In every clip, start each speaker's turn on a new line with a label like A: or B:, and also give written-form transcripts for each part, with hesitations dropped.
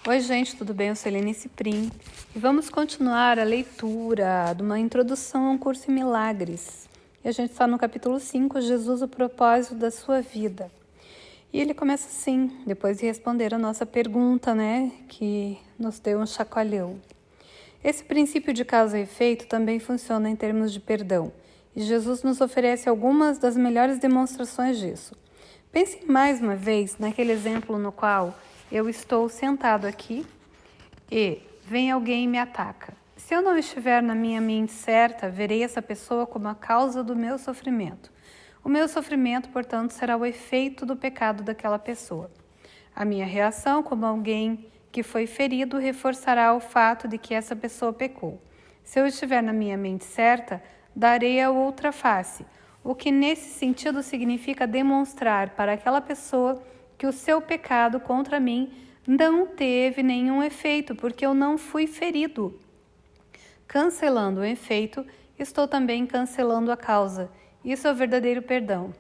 A: Oi, gente, tudo bem? Eu sou Helene Ciprim e vamos continuar a leitura de uma introdução a um curso em milagres. E a gente está no capítulo 5, Jesus, o propósito da sua vida. E ele começa assim, depois de responder a nossa pergunta, que nos deu um chacoalhão. Esse princípio de causa e efeito também funciona em termos de perdão, e Jesus nos oferece algumas das melhores demonstrações disso. Pense mais uma vez naquele exemplo no qual eu estou sentado aqui e vem alguém e me ataca. Se eu não estiver na minha mente certa, verei essa pessoa como a causa do meu sofrimento. O meu sofrimento, portanto, será o efeito do pecado daquela pessoa. A minha reação, como alguém que foi ferido, reforçará o fato de que essa pessoa pecou. Se eu estiver na minha mente certa, darei a outra face, o que nesse sentido significa demonstrar para aquela pessoa que o seu pecado contra mim não teve nenhum efeito, porque eu não fui ferido. Cancelando o efeito, estou também cancelando a causa. Isso é o verdadeiro perdão.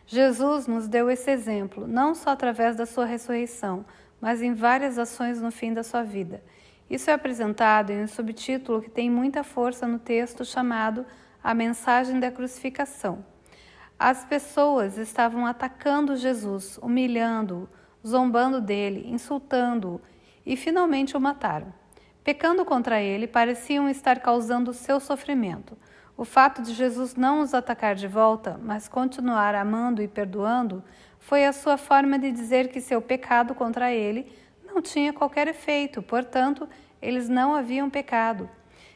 A: Jesus nos deu esse exemplo, não só através da sua ressurreição, mas em várias ações no fim da sua vida. Isso é apresentado em um subtítulo que tem muita força no texto chamado A Mensagem da Crucificação. As pessoas estavam atacando Jesus, humilhando-o, zombando dele, insultando-o e finalmente o mataram. Pecando contra ele, pareciam estar causando o seu sofrimento. O fato de Jesus não os atacar de volta, mas continuar amando e perdoando, foi a sua forma de dizer que seu pecado contra ele não tinha qualquer efeito, portanto, eles não haviam pecado.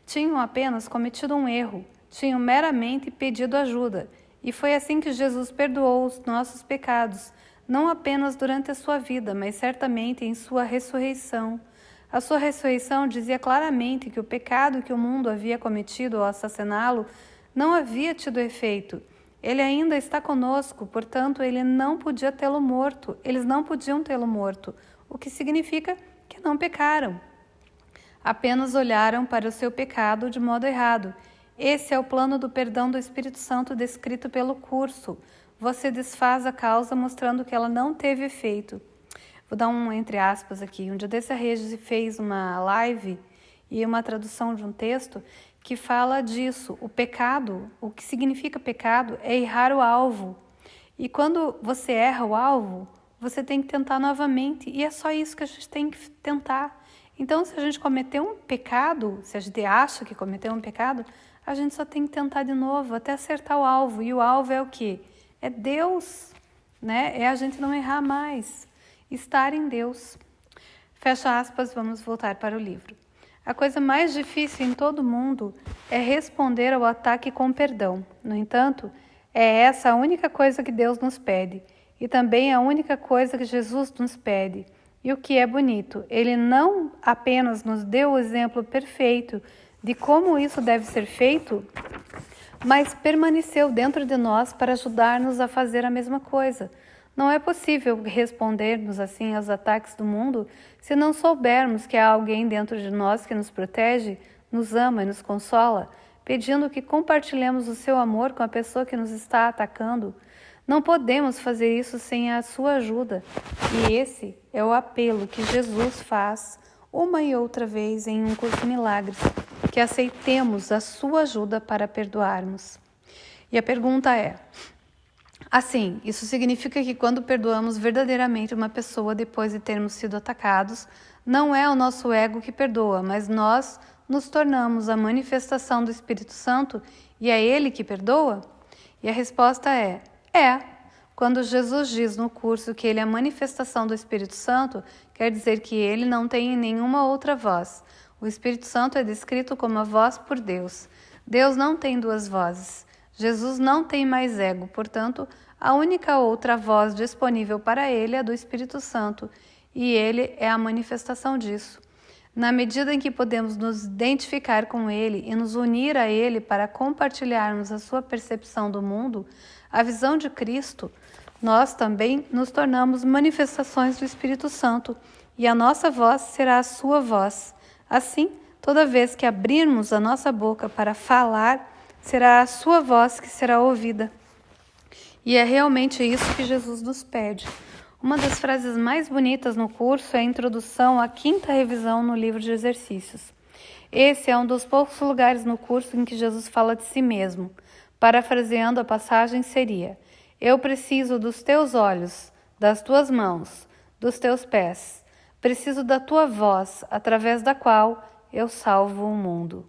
A: Tinham apenas cometido um erro, tinham meramente pedido ajuda. E foi assim que Jesus perdoou os nossos pecados, não apenas durante a sua vida, mas certamente em sua ressurreição. A sua ressurreição dizia claramente que o pecado que o mundo havia cometido ao assassiná-lo não havia tido efeito. Ele ainda está conosco, portanto, eles não podiam tê-lo morto, o que significa que não pecaram. Apenas olharam para o seu pecado de modo errado. Esse é o plano do perdão do Espírito Santo descrito pelo curso. Você desfaz a causa mostrando que ela não teve efeito. Vou dar um entre aspas aqui. Um dia desse a Regi fez uma live e uma tradução de um texto que fala disso. O pecado, o que significa pecado é errar o alvo. E quando você erra o alvo, você tem que tentar novamente. E é só isso que a gente tem que tentar. Então, se a gente cometeu um pecado, se a gente acha que cometeu um pecado, a gente só tem que tentar de novo até acertar o alvo. E o alvo é o quê? É Deus, É a gente não errar mais. Estar em Deus. Fecha aspas, vamos voltar para o livro. A coisa mais difícil em todo mundo é responder ao ataque com perdão. No entanto, é essa a única coisa que Deus nos pede. E também a única coisa que Jesus nos pede. E o que é bonito, ele não apenas nos deu o exemplo perfeito de como isso deve ser feito, mas permaneceu dentro de nós para ajudar-nos a fazer a mesma coisa. Não é possível respondermos assim aos ataques do mundo se não soubermos que há alguém dentro de nós que nos protege, nos ama e nos consola, pedindo que compartilhemos o seu amor com a pessoa que nos está atacando. Não podemos fazer isso sem a sua ajuda. E esse é o apelo que Jesus faz uma e outra vez em um curso de milagres, que aceitemos a sua ajuda para perdoarmos. E a pergunta é, assim, isso significa que quando perdoamos verdadeiramente uma pessoa depois de termos sido atacados, não é o nosso ego que perdoa, mas nós nos tornamos a manifestação do Espírito Santo e é Ele que perdoa? E a resposta é. Quando Jesus diz no curso que Ele é a manifestação do Espírito Santo, quer dizer que Ele não tem nenhuma outra voz. O Espírito Santo é descrito como a voz por Deus. Deus não tem duas vozes. Jesus não tem mais ego, portanto, a única outra voz disponível para Ele é a do Espírito Santo, e Ele é a manifestação disso. Na medida em que podemos nos identificar com Ele e nos unir a Ele para compartilharmos a sua percepção do mundo, a visão de Cristo, nós também nos tornamos manifestações do Espírito Santo e a nossa voz será a sua voz. Assim, toda vez que abrirmos a nossa boca para falar, será a sua voz que será ouvida. E é realmente isso que Jesus nos pede. Uma das frases mais bonitas no curso é a introdução à 5ª revisão no livro de exercícios. Esse é um dos poucos lugares no curso em que Jesus fala de si mesmo. Parafraseando a passagem seria: eu preciso dos teus olhos, das tuas mãos, dos teus pés. Preciso da tua voz, através da qual eu salvo o mundo.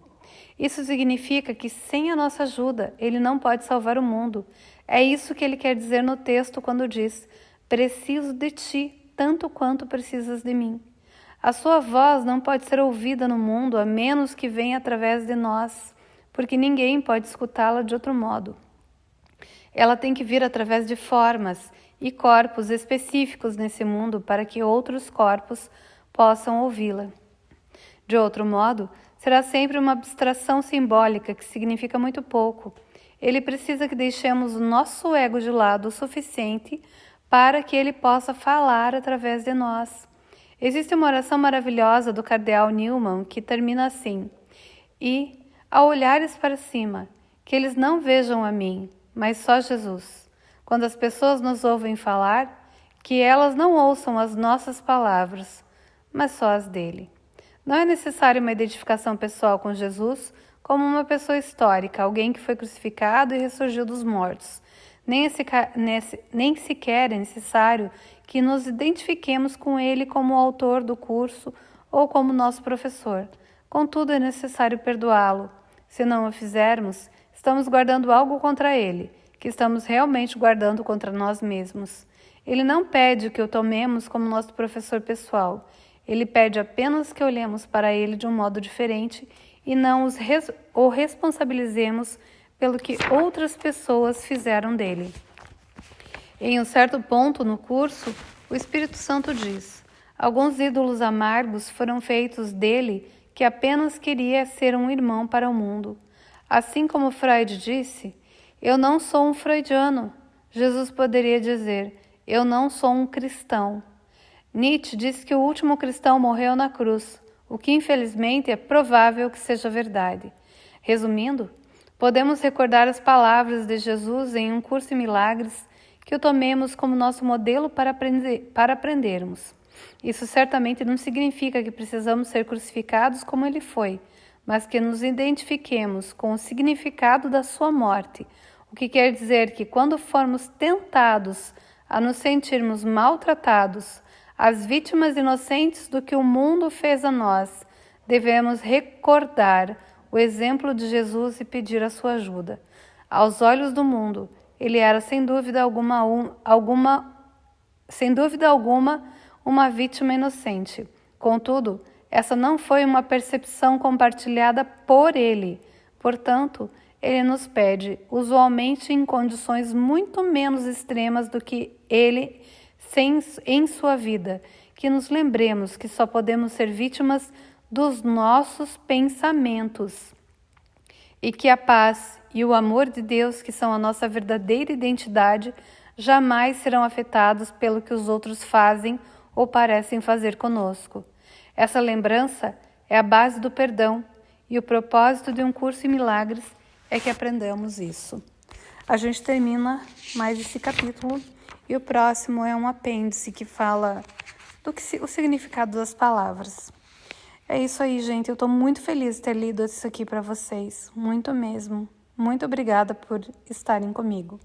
A: Isso significa que sem a nossa ajuda, ele não pode salvar o mundo. É isso que ele quer dizer no texto quando diz: preciso de ti, tanto quanto precisas de mim. A sua voz não pode ser ouvida no mundo a menos que venha através de nós, porque ninguém pode escutá-la de outro modo. Ela tem que vir através de formas e corpos específicos nesse mundo para que outros corpos possam ouvi-la. De outro modo, será sempre uma abstração simbólica que significa muito pouco. Ele precisa que deixemos o nosso ego de lado o suficiente para que ele possa falar através de nós. Existe uma oração maravilhosa do cardeal Newman que termina assim: e, ao olhares para cima, que eles não vejam a mim, mas só Jesus. Quando as pessoas nos ouvem falar, que elas não ouçam as nossas palavras, mas só as dele. Não é necessário uma identificação pessoal com Jesus como uma pessoa histórica, alguém que foi crucificado e ressurgiu dos mortos. Nem sequer é necessário que nos identifiquemos com ele como autor do curso ou como nosso professor. Contudo, é necessário perdoá-lo. Se não o fizermos, estamos guardando algo contra ele, que estamos realmente guardando contra nós mesmos. Ele não pede que o tomemos como nosso professor pessoal. Ele pede apenas que olhemos para ele de um modo diferente e não o responsabilizemos pelo que outras pessoas fizeram dele. Em um certo ponto no curso, o Espírito Santo diz: alguns ídolos amargos foram feitos dele que apenas queria ser um irmão para o mundo. Assim como Freud disse: eu não sou um freudiano. Jesus poderia dizer: eu não sou um cristão. Nietzsche disse que o último cristão morreu na cruz, o que infelizmente é provável que seja verdade. Resumindo, podemos recordar as palavras de Jesus em um curso em milagres que o tomemos como nosso modelo para aprendermos. Isso certamente não significa que precisamos ser crucificados como ele foi, mas que nos identifiquemos com o significado da sua morte, o que quer dizer que quando formos tentados a nos sentirmos maltratados, as vítimas inocentes do que o mundo fez a nós, devemos recordar o exemplo de Jesus e pedir a sua ajuda. Aos olhos do mundo, ele era sem dúvida alguma uma vítima inocente. Contudo, essa não foi uma percepção compartilhada por ele. Portanto, ele nos pede, usualmente em condições muito menos extremas do que ele em sua vida, que nos lembremos que só podemos ser vítimas dos nossos pensamentos e que a paz e o amor de Deus, que são a nossa verdadeira identidade, jamais serão afetados pelo que os outros fazem ou parecem fazer conosco. Essa lembrança é a base do perdão e o propósito de um curso em milagres é que aprendamos isso. A gente termina mais esse capítulo e o próximo é um apêndice que fala o significado das palavras. É isso aí, gente. Eu estou muito feliz de ter lido isso aqui para vocês. Muito mesmo. Muito obrigada por estarem comigo.